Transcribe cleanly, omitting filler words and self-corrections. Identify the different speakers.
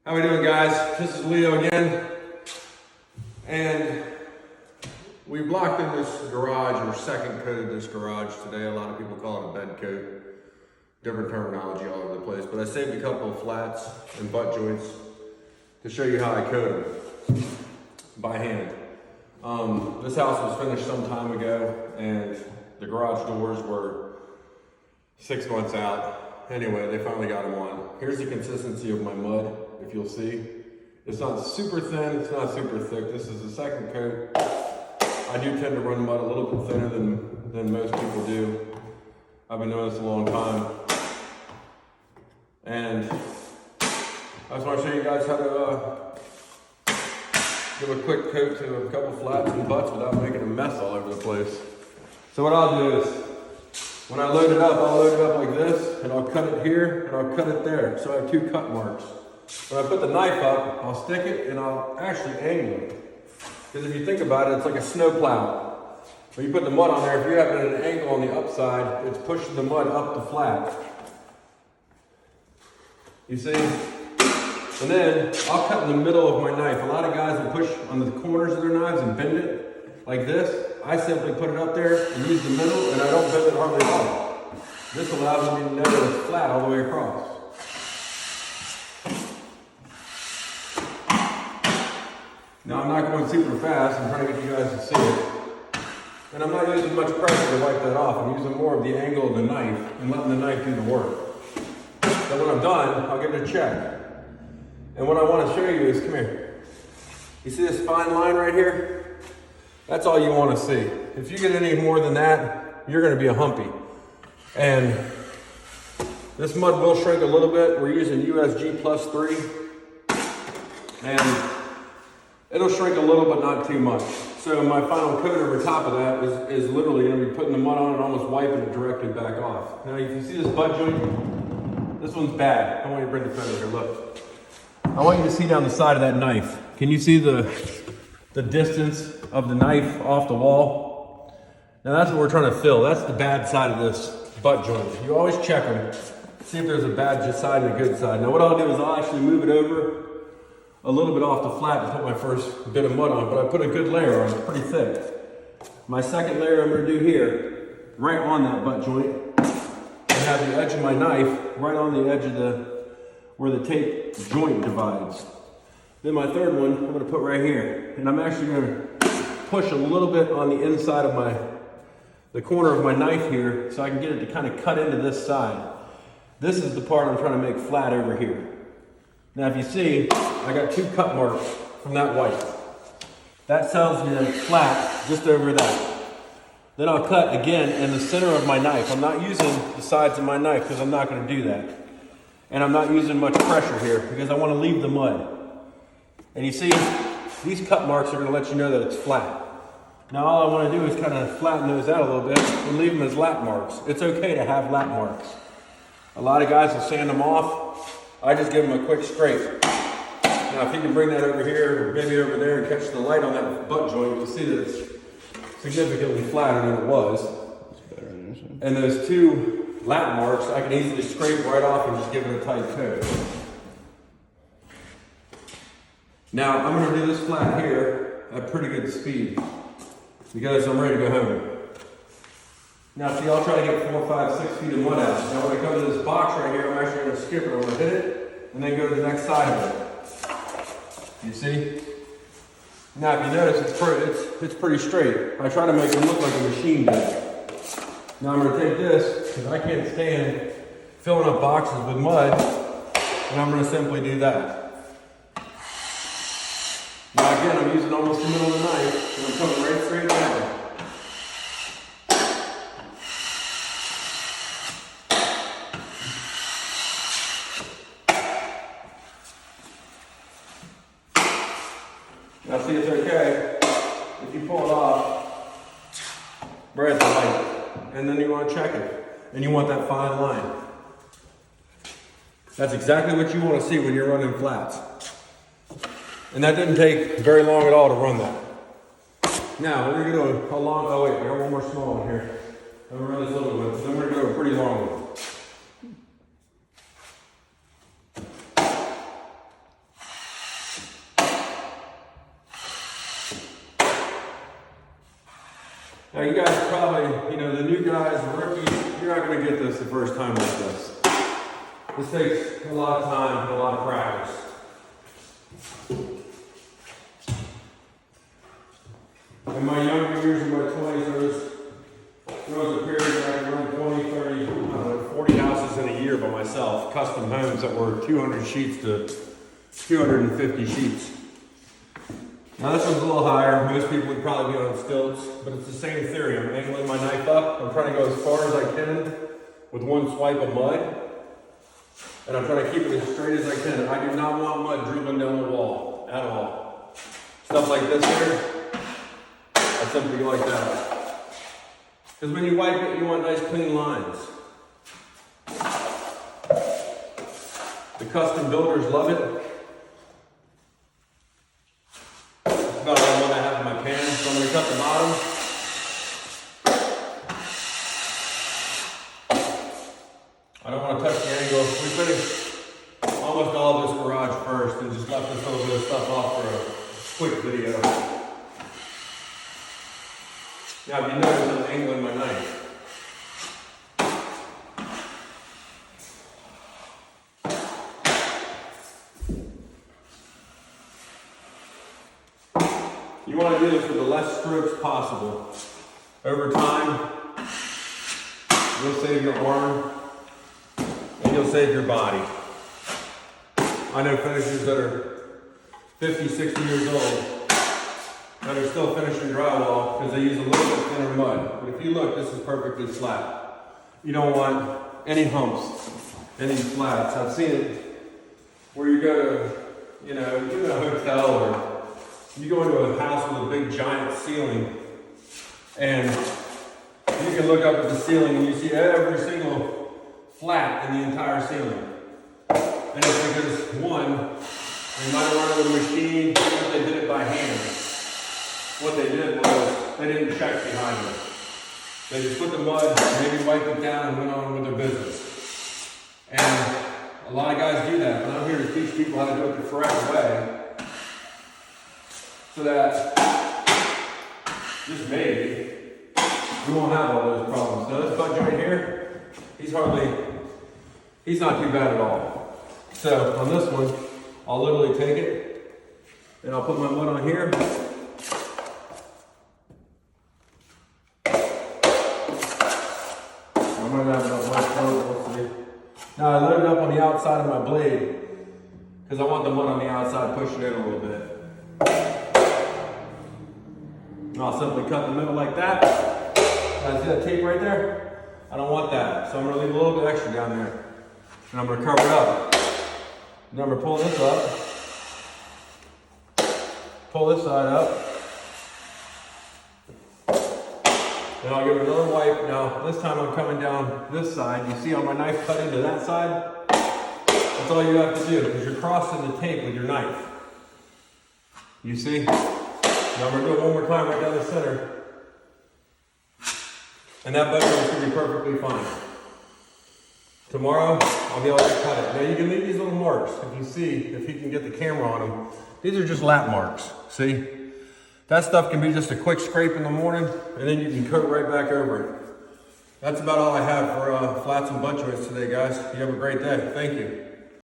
Speaker 1: How we doing, guys? This is Leo again, and we blocked in this garage, or second coated this garage today. A lot of people call it a bed coat. Different terminology all over the place, but I saved a couple of flats and butt joints to show you how I coat them by hand. This house was finished some time ago, and the garage doors were 6 months out. Anyway, they finally got them on. Here's the consistency of my mud, if you'll see. It's not super thin, it's not super thick. This is the second coat. I do tend to run mud a little bit thinner than most people do. I've been doing this a long time. And I just want to show you guys how to give a quick coat to a couple flats and butts without making a mess all over the place. So what I'll do is, when I load it up, I'll load it up like this, and I'll cut it here, and I'll cut it there. So I have 2 cut marks. When I put the knife up, I'll stick it, and I'll actually angle it. Because if you think about it, it's like a snow plow. When you put the mud on there, if you have it at an angle on the upside, it's pushing the mud up the flat. You see? And then I'll cut in the middle of my knife. A lot of guys will push on the corners of their knives and bend it like this. I simply put it up there and use the middle, and I don't bend it hardly at all. This allows me to know that it's flat all the way across. Now I'm not going super fast, I'm trying to get you guys to see it. And I'm not using much pressure to wipe that off. I'm using more of the angle of the knife and letting the knife do the work. So when I'm done, I'll give it a check. And what I want to show you is, come here. You see this fine line right here? That's all you want to see. If you get any more than that, you're going to be a humpy. And this mud will shrink a little bit. We're using USG +3. And it'll shrink a little, but not too much. So my final coat over top of that is literally going to be putting the mud on and almost wiping it directly back off. Now, if you see this butt joint, this one's bad. I want you to bring the phone here, look. I want you to see down the side of that knife. Can you see the distance of the knife off the wall? Now that's what we're trying to fill. That's the bad side of this butt joint. You always check them, see if there's a bad side and a good side. Now what I'll do is I'll actually move it over a little bit off the flat to put my first bit of mud on, but I put a good layer on, it's pretty thick. My second layer I'm gonna do here, right on that butt joint, and have the edge of my knife right on the edge of where the tape joint divides. Then my third one, I'm gonna put right here. And I'm actually gonna push a little bit on the inside of the corner of my knife here so I can get it to kind of cut into this side. This is the part I'm trying to make flat over here. Now if you see, I got 2 cut marks from that white. That tells me that it's flat just over that. Then I'll cut again in the center of my knife. I'm not using the sides of my knife because I'm not gonna do that. And I'm not using much pressure here because I wanna leave the mud. And you see, these cut marks are gonna let you know that it's flat. Now all I wanna do is kind of flatten those out a little bit and leave them as lap marks. It's okay to have lap marks. A lot of guys will sand them off. I just give them a quick scrape. Now if you can bring that over here, or maybe over there and catch the light on that butt joint, you'll see that it's significantly flatter than it was. And those 2 lap marks, I can easily scrape right off and just give it a tight coat. Now, I'm gonna do this flat here at pretty good speed because I'm ready to go home. Now, see, I'll try to get 4, 5, 6 feet of mud out. Now, when I come to this box right here, I'm actually gonna skip it. I'm gonna hit it and then go to the next side of it. You see? Now, if you notice, it's pretty straight. I try to make it look like a machine gun. Now, I'm gonna take this, because I can't stand filling up boxes with mud, and I'm gonna simply do that. Now again, I'm using almost the middle of the knife, and I'm coming right straight down. Now see, it's okay if you pull it off right at the light, and then you want to check it, and you want that fine line. That's exactly what you want to see when you're running flats. And that didn't take very long at all to run that. Now, we're gonna do a long, oh wait, I got one more small one here. I'm gonna run this little one, then we're gonna do a pretty long one. Now you guys probably, the new guys, the rookies, you're not gonna get this the first time like this. This takes a lot of time and a lot of practice. In my younger years, in my 20s, there was a period where I could run 20, 30, I don't know, 40 houses in a year by myself, custom homes that were 200 sheets to 250 sheets. Now this one's a little higher. Most people would probably be on stilts, but it's the same theory. I'm angling my knife up. I'm trying to go as far as I can with one swipe of mud. And I'm trying to keep it as straight as I can. I do not want mud dribbling down the wall at all. Stuff like this here, I simply go like that. Because when you wipe it, you want nice clean lines. The custom builders love it. It's about all I want to have in my pan. So I'm going to cut the bottom. I don't want to touch the angle. We finished almost all of this garage first and just left this little bit of stuff off for a quick video. Now, if you notice, I'm angling my knife. You want to do this with the less strokes possible. Over time, you'll save your arm and you'll save your body. I know finishers that are 50, 60 years old that are still finishing drywall because they use a little bit thinner mud. But if you look, this is perfectly flat. You don't want any humps, any flats. I've seen it where you go to, you go to a hotel or you go into a house with a big giant ceiling and you can look up at the ceiling and you see every single flat in the entire ceiling. And it's because one, they might have run it with a machine, but they did it by hand. What they did was they didn't check behind it. They just put the mud, maybe wiped it down and went on with their business. And a lot of guys do that, but I'm here to teach people how to do it the correct way. So that, just maybe, we won't have all those problems. Now this butt joint here, he's not too bad at all. So on this one, I'll literally take it, and I'll put my mud on here. I might not have enough mud, we'll see. Now I load it up on the outside of my blade, because I want the mud on the outside pushing in a little bit. And I'll simply cut the middle like that. See that tape right there? I don't want that. So I'm going to leave a little bit extra down there. And I'm going to cover it up. And I'm going to pull this up. Pull this side up. And I'll give it another wipe. Now, this time I'm coming down this side. You see how my knife cut into that side? That's all you have to do, because you're crossing the tape with your knife. You see? Now I'm going to do it one more time right down the center. And that butt should be perfectly fine. Tomorrow, I'll be able to cut it. Now you can leave these little marks. If you see, if you can get the camera on them. These are just lap marks, see? That stuff can be just a quick scrape in the morning, and then you can coat right back over it. That's about all I have for flats and butt joints today, guys. You have a great day. Thank you.